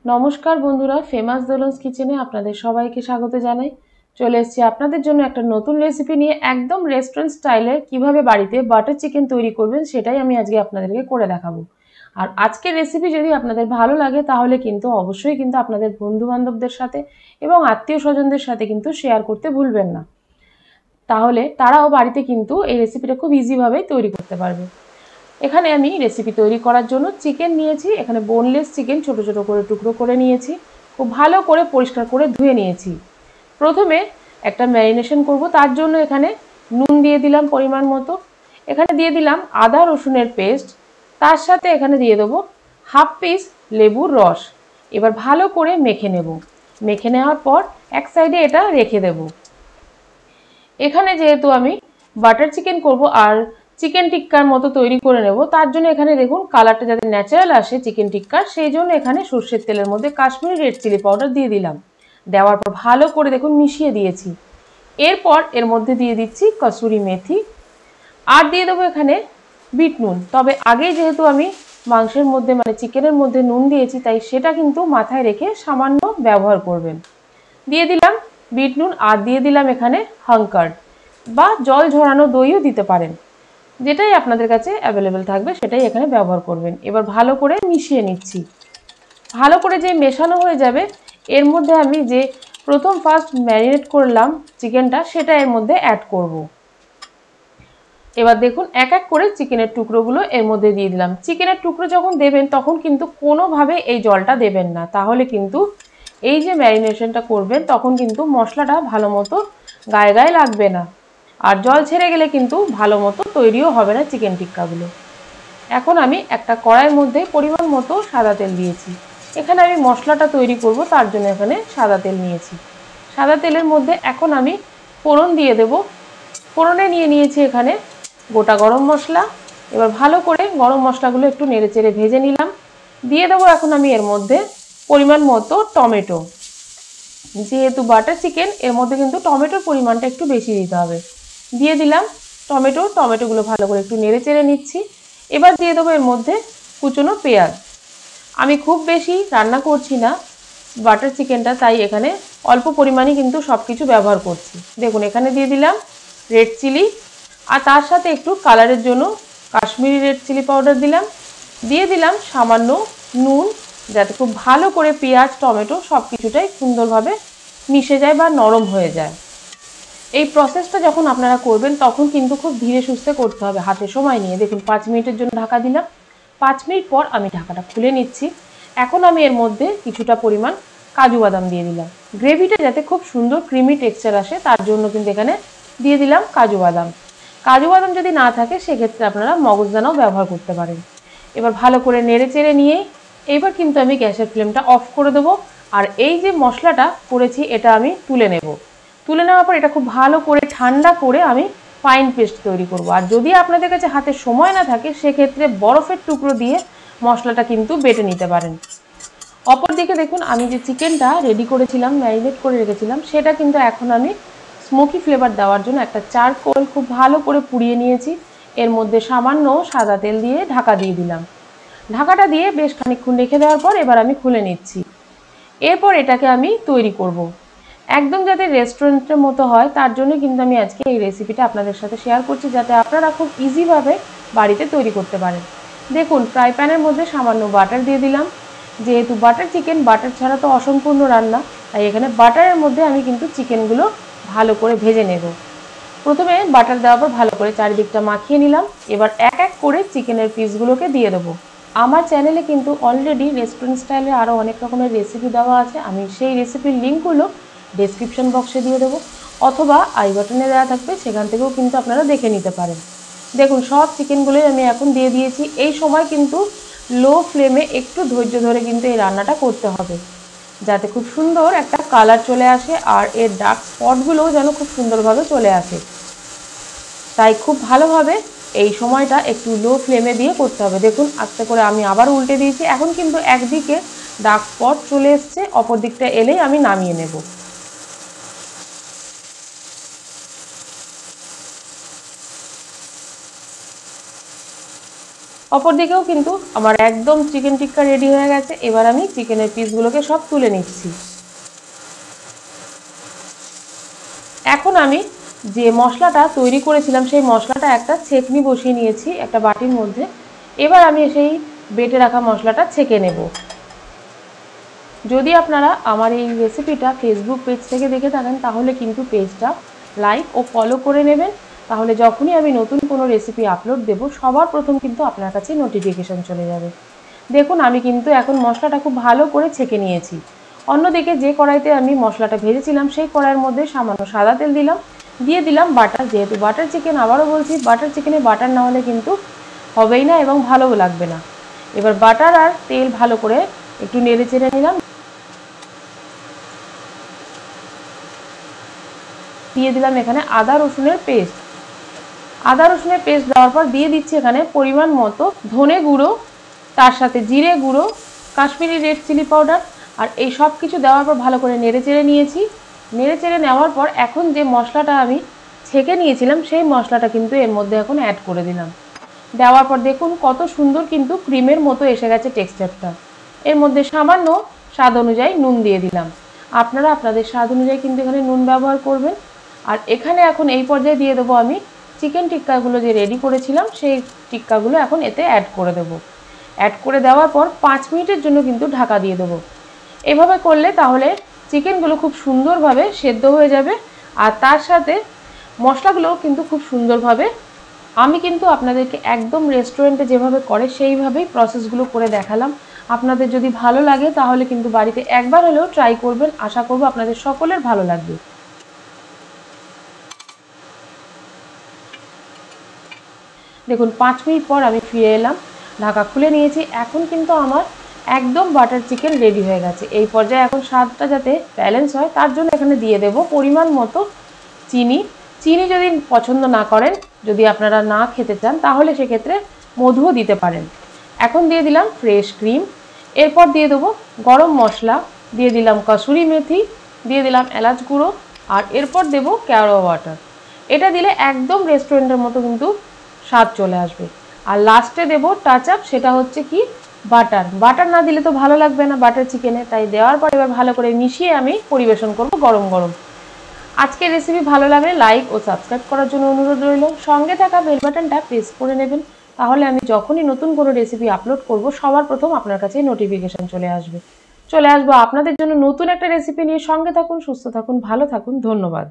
नमस्कार बंधुरा फेमास दोलन्स किचेने आपनादेर सबाइके स्वागत जानाई। चले एसेछि आपनादेर जोन्नो एकटा नतुन रेसिपि निये एकदम रेस्टुरेंट स्टाइले किभाबे बाड़ीते बाटार चिकेन तैरी करबेन सेटाई आमि आजके आपनादेरके करे देखाबो। आर आजकेर रेसिपि जोदि आपनादेर भालो लागे ताहले किन्तु अवश्यई किन्तु आपनादेर बंधु बान्धबदेर साथे एबं आत्मीय स्वजनदेर साथे किन्तु शेयार करते भुलबेन ना, ताहले ताराओ बाड़ीते किन्तु एई रेसिपिटा खूब इजी भावे तैरी करते पारबे। एखाने आमी रेसिपि तैरी करार जोन्नो चिकेन नियेछि, एखाने बोनलेस चिकेन छोटो छोटो करे टुकरो करे नियेछि, खूब भालो करे परिष्कार करे धुए नियेछि। प्रथमे एकटा मैरिनेशन करब, तार जोन्नो एखाने नुन दिये दिलाम परिमाण मतो, एखाने दिये दिलाम आदा रसुनेर पेस्ट, तार साथे एखाने दिये देबो हाफ पिस लेबुर रस। एबार भालो करे मेखे नेब, मेखे नेওয়ার पर एक साइडे एटा रेखे देब। एखाने जेहेतु आमी बाटार चिकेन करब और चिकेन टिक्कार मतो तैरी करे नेब, तार जोन्नो एखाने देखुन कालारटा जाते न्याचाराल आसे चिकेन टिक्कार, सेई जोन्नो एखाने सर्षेर तेलेर मধ্যে काश्मीरी रेड चिली पाउडार दिये दिलाम। देওয়ার पर भालो करे देखुन मिशिয়ে दिয়েছি। एरपर एर मধ্যে दिये दिচ্ছি कसूरी मेथी और दिये देবো एखाने বিট নুন। तबे आगे जेहेतु आमी मांसेर मধ্যে माने चिकेनेर मধ্যে নুন दिয়েছি ताई सेटा किन्तु माथाय रेखे सामान्य व्यवहार करबेन। दिये दिलाम বিট নুন और दिये दिलाम एखाने हांकार्ड बा जल झरानो दইও दिते पारेन, যেটাই আপনাদের কাছে অ্যাভেলেবল থাকবে সেটাই এখানে ব্যবহার করবেন। এবার ভালো করে মিশিয়ে নিচ্ছি। ভালো করে যে মেশানো হয়ে যাবে এর মধ্যে আমি যে প্রথম ফার্স্ট ম্যারিনেট করলাম চিকেনটা সেটা এর মধ্যে অ্যাড করব। এবার দেখুন এক এক করে চিকেনের টুকরোগুলো এর মধ্যে দিয়ে দিলাম। চিকেনের টুকরো যখন দেবেন তখন কিন্তু কোনোভাবে এই জলটা দেবেন না, তাহলে কিন্তু এই যে ম্যারিনেশনটা করবেন তখন কিন্তু মশলাটা ভালো মতো গায়ে গায়ে লাগবে না আর জল ছেড়ে গেলে কিন্তু ভালো মতো তৈরিও হবে না চিকেন টিক্কাগুলো। এখন আমি একটা কড়াইয়ের মধ্যে পরিমাণ মতো সাদা তেল দিয়েছি। এখানে আমি মশলাটা তৈরি করব, তার জন্য এখানে সাদা তেল নিয়েছি। সাদা তেলের মধ্যে এখন আমি ফোড়ন দিয়ে দেব। ফোড়নে নিয়ে নিয়েছি এখানে গোটা গরম মশলা। এবার ভালো করে গরম মশলাগুলো একটু নেড়েচেড়ে ভেজে নিলাম। দিয়ে দেবো এখন আমি এর মধ্যে পরিমাণ মতো টমেটো। যেহেতু বাটার চিকেন এর মধ্যে কিন্তু টমেটোর পরিমাণটা একটু বেশি দিতে হবে। দিয়ে দিলাম টমেটোগুলো ভালো করে একটু নেড়েচেড়ে নিচ্ছি। এবার দিয়ে দেবো এর মধ্যে কুচনো পেঁয়াজ। আমি খুব বেশি রান্না করছি না বাটার চিকেনটা, তাই এখানে অল্প পরিমাণে কিন্তু সব কিছু ব্যবহার করছি। দেখুন এখানে দিয়ে দিলাম রেড চিলি আর তার সাথে একটু কালারের জন্য কাশ্মীরি রেড চিলি পাউডার দিলাম। দিয়ে দিলাম সামান্য নুন, যাতে খুব ভালো করে পেঁয়াজ টমেটো সব কিছুটাই সুন্দরভাবে মিশে যায় বা নরম হয়ে যায়। এই প্রসেসটা যখন আপনারা করবেন তখন কিন্তু খুব ধীরে সুস্থে করতে হবে, হাতে সময় নিয়ে। দেখুন 5 মিনিটের জন্য ঢাকা দিলাম। 5 মিনিট পর আমি ঢাকাটা খুলে নিচ্ছি। এখন আমি এর মধ্যে কিছুটা পরিমাণ কাজু বাদাম দিয়ে দিলাম। গ্রেভিটা যাতে খুব সুন্দর ক্রিমি টেক্সচার আসে তার জন্য কিন্তু এখানে দিয়ে দিলাম কাজু বাদাম। কাজু বাদাম যদি না থাকে সেক্ষেত্রে আপনারা মগজদানাও ব্যবহার করতে পারেন। এবার ভালো করে নেড়ে চেড়ে নিয়ে এইবার কিন্তু আমি গ্যাসের ফ্লেমটা অফ করে দেবো আর এই যে মশলাটা করেছি এটা আমি তুলে নেব। তুলে নেওয়ার পর এটা খুব ভালো করে ঠান্ডা করে আমি ফাইন পেস্ট তৈরি করব। আর যদি আপনাদের কাছে হাতে সময় না থাকে সেক্ষেত্রে বরফের টুকরো দিয়ে মশলাটা কিন্তু বেটে নিতে পারেন। অপরদিকে দেখুন আমি যে চিকেনটা রেডি করেছিলাম, ম্যারিনেট করে রেখেছিলাম, সেটা কিন্তু এখন আমি স্মোকি ফ্লেভার দেওয়ার জন্য একটা চারকোল খুব ভালো করে পুড়িয়ে নিয়েছি। এর মধ্যে সামান্য সাদা তেল দিয়ে ঢাকা দিয়ে দিলাম। ঢাকাটা দিয়ে বেশ খানিকক্ষণ রেখে দেওয়ার পর এবার আমি খুলে নিচ্ছি। এরপর এটাকে আমি তৈরি করব। একদম যাতে রেস্টুরেন্টের মতো হয় তার জন্য কিন্তু আমি আজকে এই রেসিপিটা আপনাদের সাথে শেয়ার করছি, যাতে আপনারা খুব ইজিভাবে বাড়িতে তৈরি করতে পারেন। দেখুন ফ্রাই প্যানের মধ্যে সামান্য বাটার দিয়ে দিলাম। যেহেতু বাটার চিকেন, বাটার ছাড়া তো অসম্পূর্ণ রান্না, তাই এখানে বাটারের মধ্যে আমি কিন্তু চিকেনগুলো ভালো করে ভেজে নেব। প্রথমে বাটার দেওয়ার পর ভালো করে চারিদিকটা মাখিয়ে নিলাম। এবার এক এক করে চিকেনের পিসগুলোকে দিয়ে দেবো। আমার চ্যানেলে কিন্তু অলরেডি রেস্টুরেন্ট স্টাইলে আরও অনেক রকমের রেসিপি দেওয়া আছে, আমি সেই রেসিপির লিঙ্কগুলো ডেসক্রিপশন বক্সে দিয়ে দেবো অথবা আই বাটনে দেওয়া থাকবে, সেখান থেকেও কিন্তু আপনারা দেখে নিতে পারেন। দেখুন সব চিকেনগুলোই আমি এখন দিয়ে দিয়েছি। এই সময় কিন্তু লো ফ্লেমে একটু ধৈর্য ধরে কিন্তু এই রান্নাটা করতে হবে, যাতে খুব সুন্দর একটা কালার চলে আসে আর এর ডার্ক স্পটগুলোও যেন খুব সুন্দরভাবে চলে আসে। তাই খুব ভালোভাবে এই সময়টা একটু লো ফ্লেমে দিয়ে করতে হবে। দেখুন আস্তে করে আমি আবার উল্টে দিয়েছি। এখন কিন্তু একদিকে ডার্ক স্পট চলে এসছে, অপর দিকটা এলেই আমি নামিয়ে নেব। অপরদিকেও কিন্তু আমার একদম চিকেন টিক্কা রেডি হয়ে গেছে। এবার আমি চিকেনের পিসগুলোকে সব তুলে নিচ্ছি। এখন আমি যে মশলাটা তৈরি করেছিলাম সেই মশলাটা একটা ছেঁকনি বসিয়ে নিয়েছি একটা বাটির মধ্যে। এবার আমি সেই বেটে রাখা মশলাটা ছেঁকে নেব। যদি আপনারা আমার এই রেসিপিটা ফেসবুক পেজ থেকে দেখে থাকেন তাহলে কিন্তু পেজটা লাইক ও ফলো করে নেবেন, তাহলে যখনই আমি নতুন কোনো রেসিপি আপলোড দেব সবার প্রথম কিন্তু আপনার কাছে নোটিফিকেশন চলে যাবে। দেখুন আমি কিন্তু এখন মশলাটা খুব ভালো করে ছেঁকে নিয়েছি। অন্যদিকে যে কড়াইতে আমি মশলাটা ভেজেছিলাম সেই কড়াইয়ের মধ্যে সামান্য সাদা তেল দিলাম, দিয়ে দিলাম বাটার। যেহেতু বাটার চিকেন, আবারও বলছি, বাটার চিকেনে বাটার না হলে কিন্তু হবেই না এবং ভালোও লাগবে না। এবার বাটার আর তেল ভালো করে একটু নেড়ে চেড়ে নিলাম। দিয়ে দিলাম এখানে আদা রসুনের পেস্ট। আদা রসুনের পেস্ট দেওয়ার পর দিয়ে দিচ্ছি এখানে পরিমাণ মতো ধনে গুঁড়ো, তার সাথে জিরে গুঁড়ো, কাশ্মীরি রেড চিলি পাউডার। আর এই সব কিছু দেওয়ার পর ভালো করে নেড়ে চেড়ে নিয়েছি। নেড়ে চেড়ে নেওয়ার পর এখন যে মশলাটা আমি ছেঁকে নিয়েছিলাম সেই মশলাটা কিন্তু এর মধ্যে এখন অ্যাড করে দিলাম। দেওয়ার পর দেখুন কত সুন্দর কিন্তু ক্রিমের মতো এসে গেছে টেক্সচারটা। এর মধ্যে সামান্য স্বাদ অনুযায়ী নুন দিয়ে দিলাম। আপনারা আপনাদের স্বাদ অনুযায়ী কিন্তু এখানে নুন ব্যবহার করবেন। আর এখানে এখন এই পর্যায়ে দিয়ে দেবো আমি চিকেন টিক্কাগুলো যে রেডি করেছিলাম সেই টিক্কাগুলো এখন এতে অ্যাড করে দেবো। অ্যাড করে দেওয়ার পর 5 মিনিটের জন্য কিন্তু ঢাকা দিয়ে দেবো। এভাবে করলে তাহলে চিকেনগুলো খুব সুন্দরভাবে সেদ্ধ হয়ে যাবে আর তার সাথে মশলাগুলোও কিন্তু খুব সুন্দরভাবে, আমি কিন্তু আপনাদেরকে একদম রেস্টুরেন্টে যেভাবে করে সেইভাবেই প্রসেসগুলো করে দেখালাম। আপনাদের যদি ভালো লাগে তাহলে কিন্তু বাড়িতে একবার হলেও ট্রাই করবেন। আশা করব আপনাদের সকলের ভালো লাগবে। দেখুন 5 মিনিট পর আমি ফিরে এলাম, ঢাকা খুলে নিয়েছি। এখন কিন্তু আমার একদম বাটার চিকেন রেডি হয়ে গেছে। এই পর্যায়ে এখন স্বাদটা যাতে ব্যালেন্স হয় তার জন্য এখানে দিয়ে দেব পরিমাণ মতো চিনি। চিনি যদি পছন্দ না করেন, যদি আপনারা না খেতে চান তাহলে সেক্ষেত্রে মধুও দিতে পারেন। এখন দিয়ে দিলাম ফ্রেশ ক্রিম। এরপর দিয়ে দেবো গরম মশলা, দিয়ে দিলাম কসুরি মেথি, দিয়ে দিলাম এলাচ গুঁড়ো, আর এরপর দেবো কেওড়া ওয়াটার। এটা দিলে একদম রেস্টুরেন্টের মতো কিন্তু স্বাদ চলে আসবে। আর লাস্টে দেবো টাচ আপ, সেটা হচ্ছে কি বাটার। বাটার না দিলে তো ভালো লাগবে না বাটার চিকেনে, তাই দেওয়ার পর এবার ভালো করে মিশিয়ে আমি পরিবেশন করব গরম গরম। আজকের রেসিপি ভালো লাগলে লাইক ও সাবস্ক্রাইব করার জন্য অনুরোধ রইল। সঙ্গে থাকা বেল বাটনটা প্রেস করে নেবেন, তাহলে আমি যখনই নতুন কোনো রেসিপি আপলোড করব সবার প্রথম আপনার কাছে নোটিফিকেশন চলে আসবো আপনাদের জন্য নতুন একটা রেসিপি নিয়ে। সঙ্গে থাকুন, সুস্থ থাকুন, ভালো থাকুন। ধন্যবাদ।